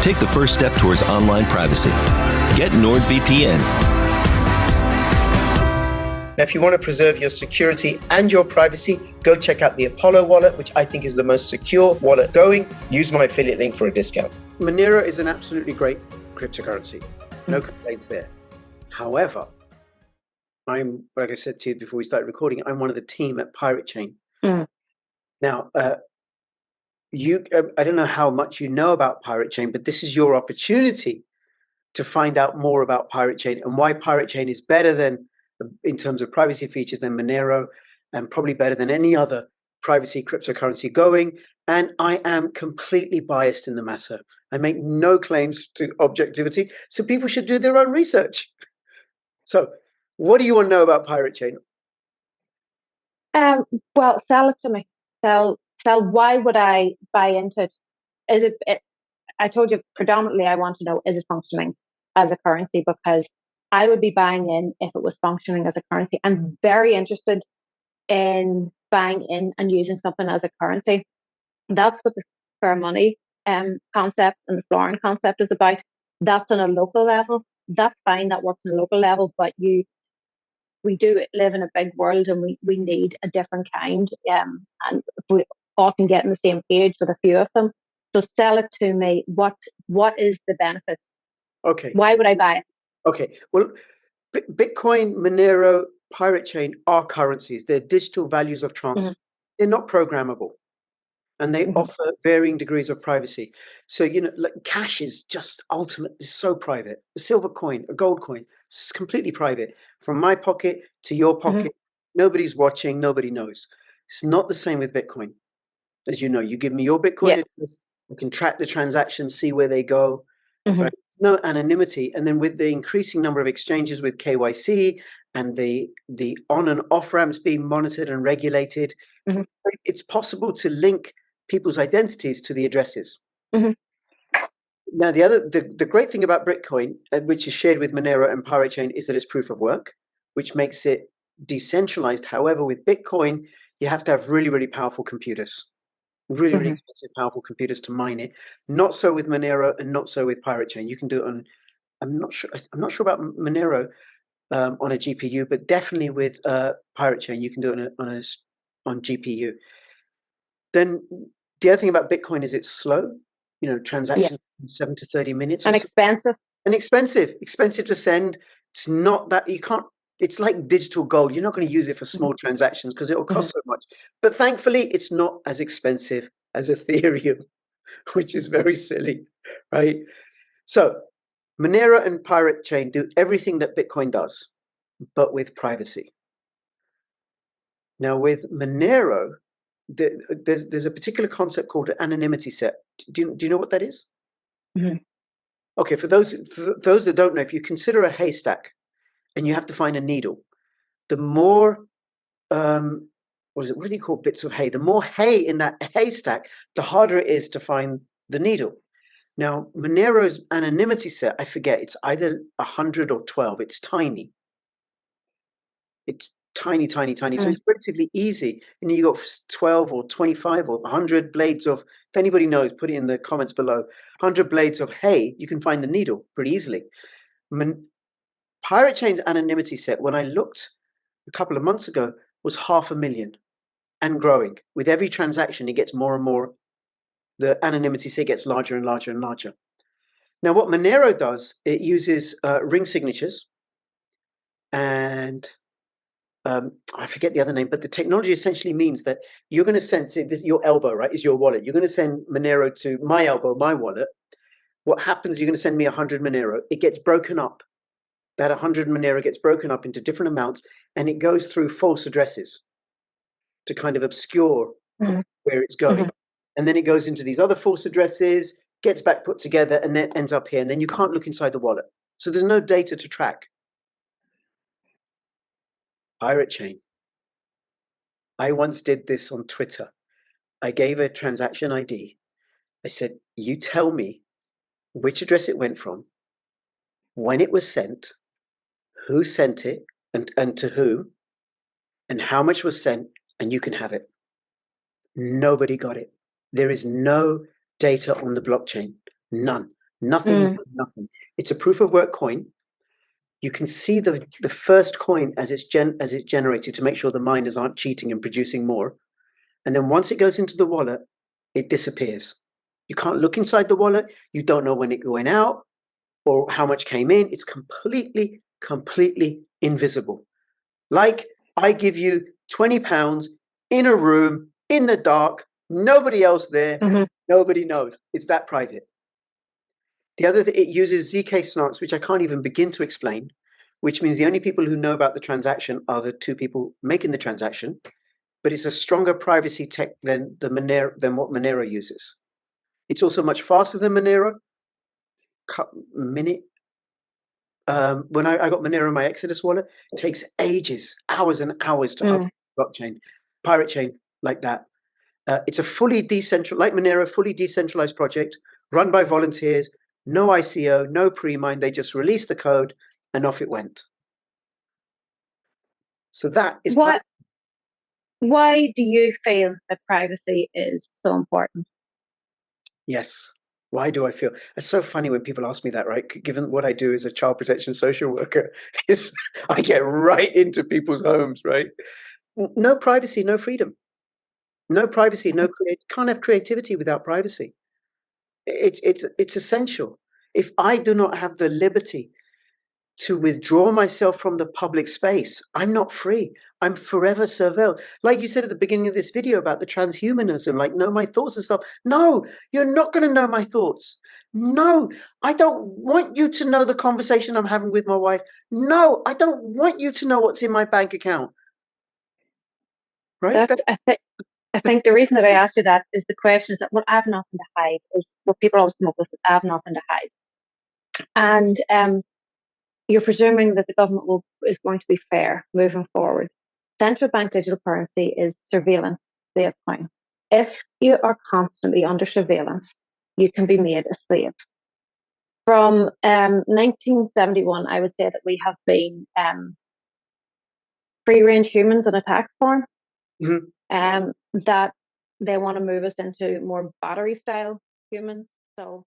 Take the first step towards online privacy. Get NordVPN. Now, if you want to preserve your security and your privacy, go check out the OPOLO wallet, which I think is the most secure wallet going. Use my affiliate link for a discount. Monero is an absolutely great cryptocurrency. No complaints there. However, like I said to you before we started recording, I'm one of the team at Pirate Chain. Now, I don't know how much you know about Pirate Chain, but this is your opportunity to find out more about Pirate Chain and why Pirate Chain is better than, in terms of privacy features, than Monero, and probably better than any other privacy cryptocurrency going. And I am completely biased in the matter. I make no claims to objectivity, so people should do their own research. So, what do you want to know about Pirate Chain? Well, sell it to me. Sell. Why would I buy into it? Is it? I told you predominantly I want to know, is it functioning as a currency? Because I would be buying in if it was functioning as a currency. I'm very interested in buying in and using something as a currency. That's what the fair money concept and the Florin concept is about. That's on a local level. That's fine. That works on a local level, but we do live in a big world, and we need a different kind. And if we all can get on the same page with a few of them. So sell it to me. What is the benefits? Okay. Why would I buy it? Okay. Well, Bitcoin, Monero, Pirate Chain are currencies. They're digital values of transfer. They're not programmable, and they offer varying degrees of privacy. So, like cash is just ultimately so private. A silver coin, a gold coin, it's completely private. From my pocket to your pocket, nobody's watching, nobody knows. It's not the same with Bitcoin. As you know, you give me your Bitcoin address, I can track the transactions, see where they go. Right? No anonymity. And then with the increasing number of exchanges with KYC and the on and off ramps being monitored and regulated, it's possible to link people's identities to the addresses. Now, the great thing about Bitcoin, which is shared with Monero and Pirate Chain, is that it's proof of work, which makes it decentralized. However, with Bitcoin, you have to have really, really powerful computers. Really, really expensive, powerful computers to mine it. Not so with Monero, and not so with Pirate Chain. You can do it on. I'm not sure about Monero on a GPU, but definitely with Pirate Chain, you can do it on GPU. Then the other thing about Bitcoin is it's slow. Transactions 7 to 30 minutes. And expensive. And expensive to send. It's not that you can't. It's like digital gold. You're not going to use it for small transactions because it will cost so much. But thankfully, it's not as expensive as Ethereum, which is very silly, right? So Monero and Pirate Chain do everything that Bitcoin does, but with privacy. Now, with Monero, there's a particular concept called an anonymity set. Do you know what that is? Okay, for those that don't know, if you consider a haystack, and you have to find a needle. The more, what do you call bits of hay? The more hay in that haystack, the harder it is to find the needle. Now, Monero's anonymity set, I forget, it's either 100 or 12. It's tiny. It's tiny. So it's relatively easy. And you got 12 or 25 or 100 blades of, if anybody knows, put it in the comments below. 100 blades of hay, you can find the needle pretty easily. Pirate Chain's anonymity set, when I looked a couple of months ago, was 500,000 and growing. With every transaction, it gets more and more. The anonymity set gets larger and larger and larger. Now, what Monero does, it uses ring signatures, and I forget the other name, but the technology essentially means that you're going to send your elbow, right, is your wallet. You're going to send Monero to my elbow, my wallet. What happens, you're going to send me 100 Monero. It gets broken up. That 100 Monero gets broken up into different amounts, and it goes through false addresses to kind of obscure where it's going. And then it goes into these other false addresses, gets back put together, and then ends up here. And then you can't look inside the wallet. So there's no data to track. Pirate Chain. I once did this on Twitter. I gave a transaction ID. I said, you tell me which address it went from, when it was sent, who sent it, and to whom, and how much was sent, and you can have it. Nobody got it. There is no data on the blockchain. None. Nothing, nothing. It's a proof of work coin. You can see the first coin as it's generated to make sure the miners aren't cheating and producing more. And then once it goes into the wallet, it disappears. You can't look inside the wallet. You don't know when it went out or how much came in. It's completely, completely invisible. Like I give you £20 in a room, in the dark, nobody else there, nobody knows. It's that private. The other thing, it uses ZK snarks, which I can't even begin to explain, which means the only people who know about the transaction are the two people making the transaction. But it's a stronger privacy tech than what Monero uses. It's also much faster than Monero. Minute. When I got Monero in my Exodus wallet, it takes ages, hours and hours to update blockchain, pirate chain like that. It's a fully decentralized, like Monero, fully decentralized project run by volunteers. No ICO, no pre-mine. They just released the code and off it went. So that is why do you feel that privacy is so important? Yes. Why do I feel? It's so funny when people ask me that, right? Given what I do as a child protection social worker, I get right into people's homes, right? No privacy, no freedom. No privacy, can't have creativity without privacy. It's essential. If I do not have the liberty to withdraw myself from the public space, I'm not free. I'm forever surveilled. Like you said at the beginning of this video about the transhumanism, like know my thoughts and stuff. No, you're not going to know my thoughts. No, I don't want you to know the conversation I'm having with my wife. No, I don't want you to know what's in my bank account. Right? I think the reason that I asked you that is the question is that what I have nothing to hide is what people always come up with. I have nothing to hide, and you're presuming that the government is going to be fair moving forward. Central bank digital currency is surveillance slave coin. If you are constantly under surveillance, you can be made a slave. From 1971, I would say that we have been free-range humans on a tax form. That they want to move us into more battery-style humans. So